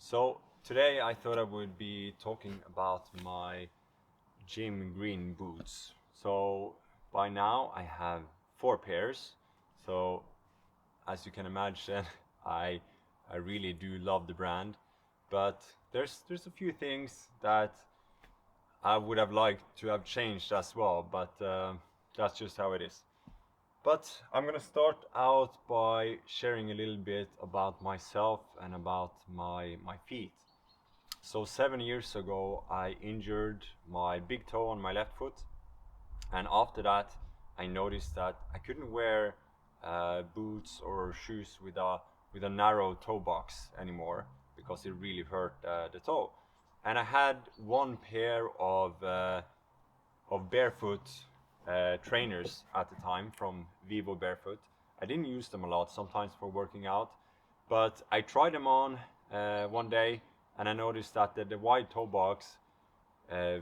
So today I thought I would be talking about my gym green boots. So by now I have four pairs. So as you can imagine, I I really do love the brand, but there's a few things that I would have liked to have changed as well, but that's just how it is. But I'm gonna start out by sharing a little bit about myself and about my feet. So 7 years ago, I injured my big toe on my left foot, and after that, I noticed that I couldn't wear boots or shoes with a narrow toe box anymore because it really hurt the toe. And I had one pair of barefoot trainers at the time from Vivo Barefoot. I didn't use them a lot, sometimes for working out, but I tried them on one day, and I noticed that the wide toe box uh,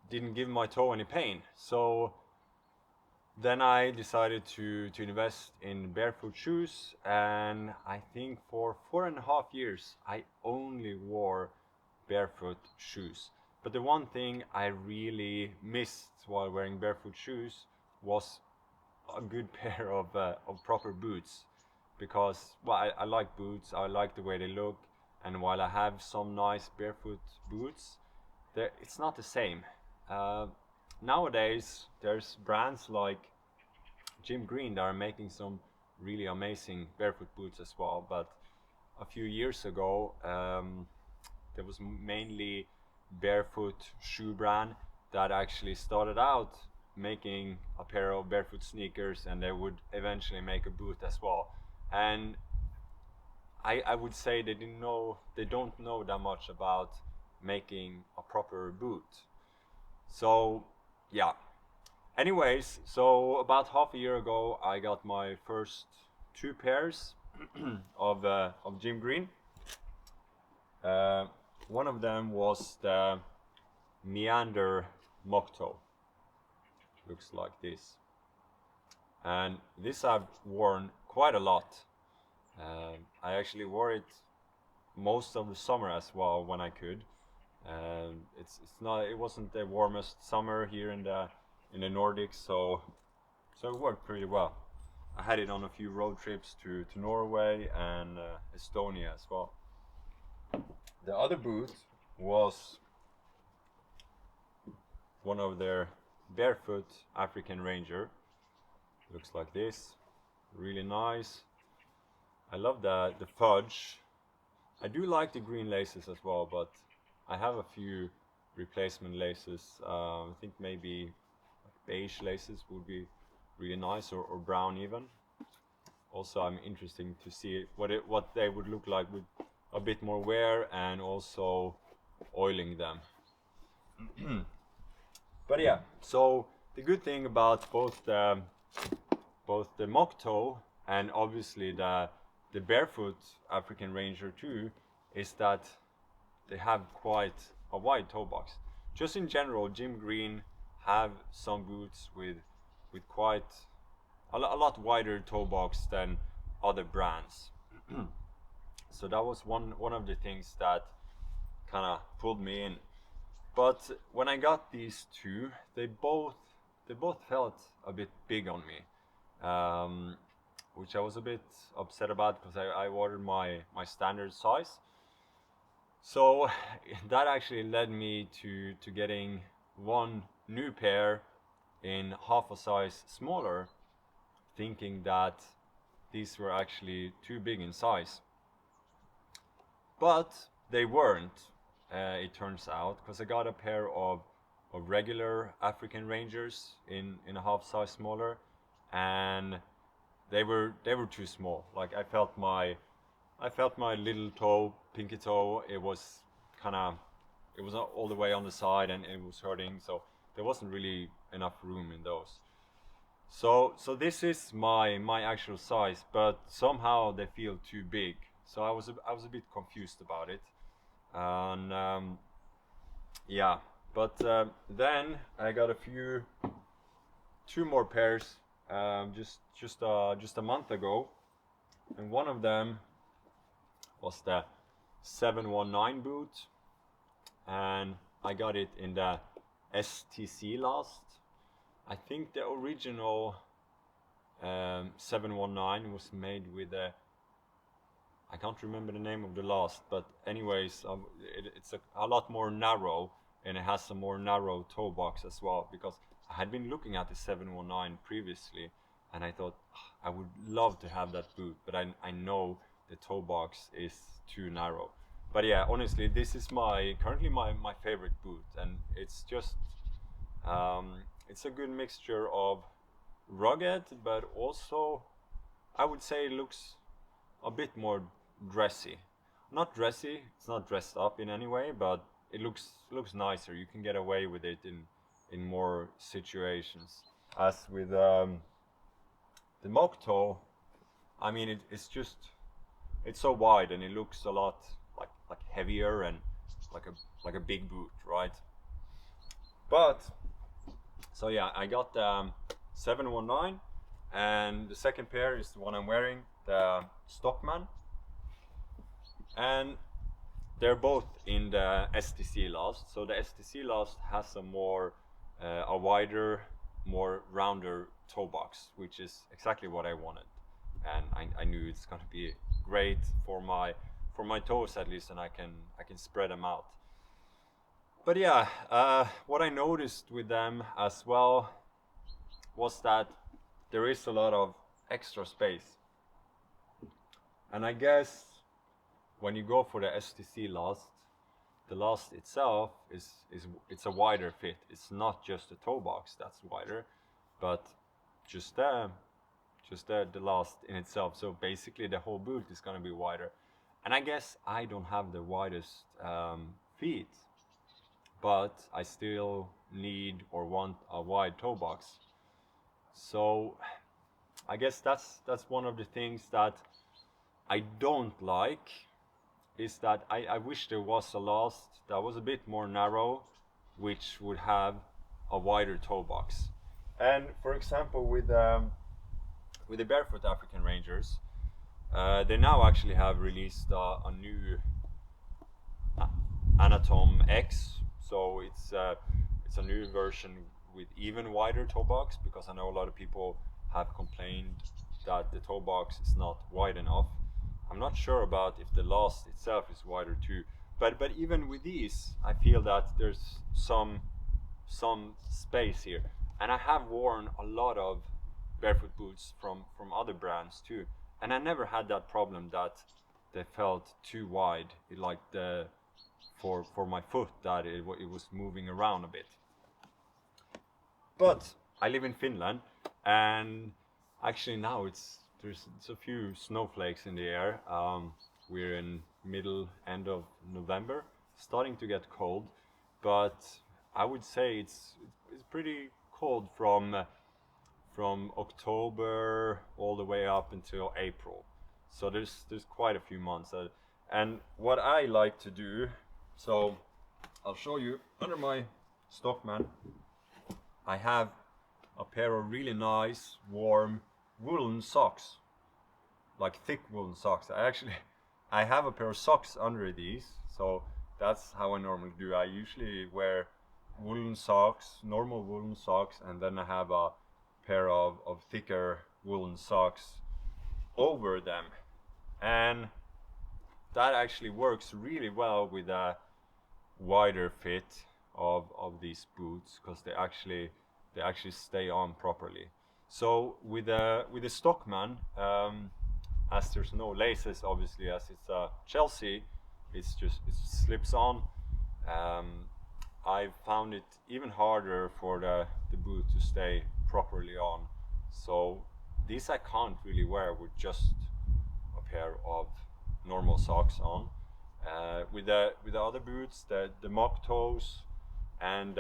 didn't give my toe any pain. So then I decided to invest in barefoot shoes, and I think for 4.5 years I only wore barefoot shoes. But the one thing I really missed while wearing barefoot shoes was a good pair of proper boots, because well, I like boots, I like the way they look, and while I have some nice barefoot boots, it's not the same. Uh, Nowadays, there's brands like Jim Green that are making some really amazing barefoot boots as well. But a few years ago, there was mainly barefoot shoe brand that actually started out making a pair of barefoot sneakers, and they would eventually make a boot as well. And I would say they don't know that much about making a proper boot. So yeah. Anyways, so about half a year ago, I got my first two pairs of Jim Green. One of them was the Meander Moc Toe. Looks like this, and this I've worn quite a lot. I actually wore it most of the summer as well when I could. It wasn't the warmest summer here in the Nordics, so it worked pretty well. I had it on a few road trips to Norway and Estonia as well. The other boot was one of their barefoot African Ranger. Looks like this, really nice. I love the fudge. I do like the green laces as well, but I have a few replacement laces. I think maybe beige laces would be really nice, or brown even. Also, I'm interested to see what they would look like with a bit more wear and also oiling them. But yeah, so the good thing about both the Moc Toe and obviously the barefoot African Ranger too is that they have quite a wide toe box. Just in general, Jim Green have some boots with quite a lot wider toe box than other brands. So that was one of the things that kind of pulled me in. But when I got these two, they both felt a bit big on me, which I was a bit upset about because I ordered my standard size. So that actually led me to getting one new pair in half a size smaller, thinking that these were actually too big in size. But they weren't, it turns out, because I got a pair of regular African Rangers in a half size smaller, and they were too small. Like I felt my little toe, pinky toe. It was all the way on the side, and it was hurting. So there wasn't really enough room in those. So this is my actual size, but somehow they feel too big. So I was a bit confused about it, and yeah. But then I got two more pairs, just a month ago, and one of them was 719 boot, and I got it in the STC last. I think the original 719 was made with I can't remember the name of the last, but anyways, it's a lot more narrow, and it has a more narrow toe box as well, because I had been looking at the 719 previously, and I thought I would love to have that boot, but I know the toe box is too narrow. But yeah, honestly, this is currently my favorite boot, and it's just it's a good mixture of rugged, but also I would say it looks a bit more dressy. Not dressy, it's not dressed up in any way, but it looks nicer. You can get away with it in more situations. As with the Moc Toe, I mean it's so wide, and it looks a lot like heavier and like a big boot, right? But so yeah, I got 719, and the second pair is the one I'm wearing, the Stockman, and they're both in the STC last. So the STC last has a wider, more rounder toe box, which is exactly what I wanted, and I knew it's going to be great for my toes at least, and I can spread them out. But yeah, what I noticed with them as well was that there is a lot of extra space, and I guess when you go for the STC last, the last itself it's a wider fit. It's not just the toe box that's wider, but just the last in itself. So basically the whole boot is going to be wider, and I guess I don't have the widest feet, but I still need or want a wide toe box. So I guess that's one of the things that I don't like, is that I wish there was a last that was a bit more narrow, which would have a wider toe box. And for example, with the Barefoot African Rangers, they now actually have released a new Anatom X. So it's a new version with even wider toe box, because I know a lot of people have complained that the toe box is not wide enough. I'm not sure about if the last itself is wider too, but even with these, I feel that there's some space here. And I have worn a lot of barefoot boots from other brands too, and I never had that problem that they felt too wide, for my foot, that it was moving around a bit. But I live in Finland, and actually now it's a few snowflakes in the air. We're in end of November, starting to get cold, but I would say it's pretty cold from October all the way up until April. So there's quite a few months, and what I like to do. So I'll show you under my Stockman. I have a pair of really nice warm woolen socks, like thick woolen socks. I have a pair of socks under these, so that's how I normally do. I usually wear woolen socks, normal woolen socks, and then I have a pair of thicker woolen socks over them, and that actually works really well with a wider fit of these boots, because they actually stay on properly. So with the Stockman, as there's no laces, obviously, as it's a Chelsea, it slips on. I found it even harder for the boot to stay properly on. So these I can't really wear with just a pair of normal socks on. With the other boots, the Moc Toes and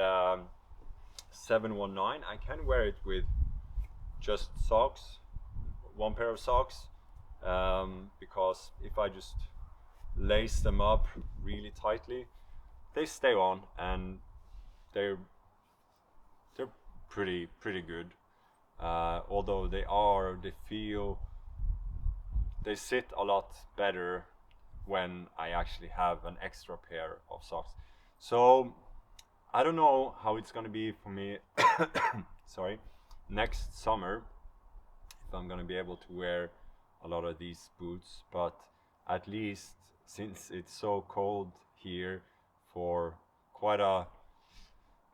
719, I can wear it with just socks, one pair of socks, because if I just lace them up really tightly, they stay on, and they're pretty good. Although they sit a lot better when I actually have an extra pair of socks. So I don't know how it's gonna be for me sorry, next summer, if I'm gonna be able to wear a lot of these boots, but at least since it's so cold here for quite a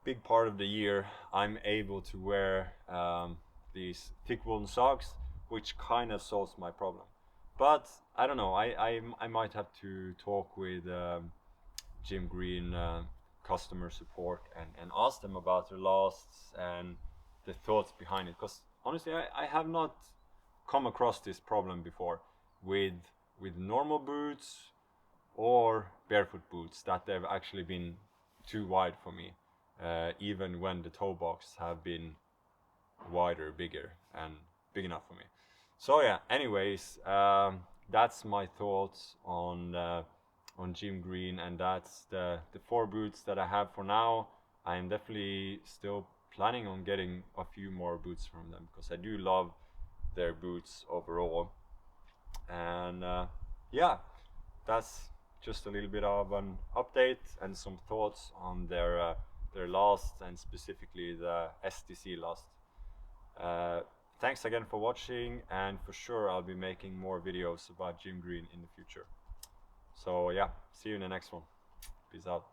big part of the year, I'm able to wear these thick woolen socks, which kind of solves my problem. But I don't know, I might have to talk with Jim Green customer support and ask them about their lasts and the thoughts behind it, because honestly I have not come across this problem before with normal boots or barefoot boots, that they've actually been too wide for me, even when the toe box have been wider, bigger, and big enough for me. So yeah, anyways, that's my thoughts on Jim Green, and that's the 4 boots that I have for now. I'm definitely still planning on getting a few more boots from them, because I do love their boots overall. And yeah, that's just a little bit of an update and some thoughts on their last, and specifically the STC last. Thanks again for watching, and for sure I'll be making more videos about Jim Green in the future. So yeah, see you in the next one. Peace out.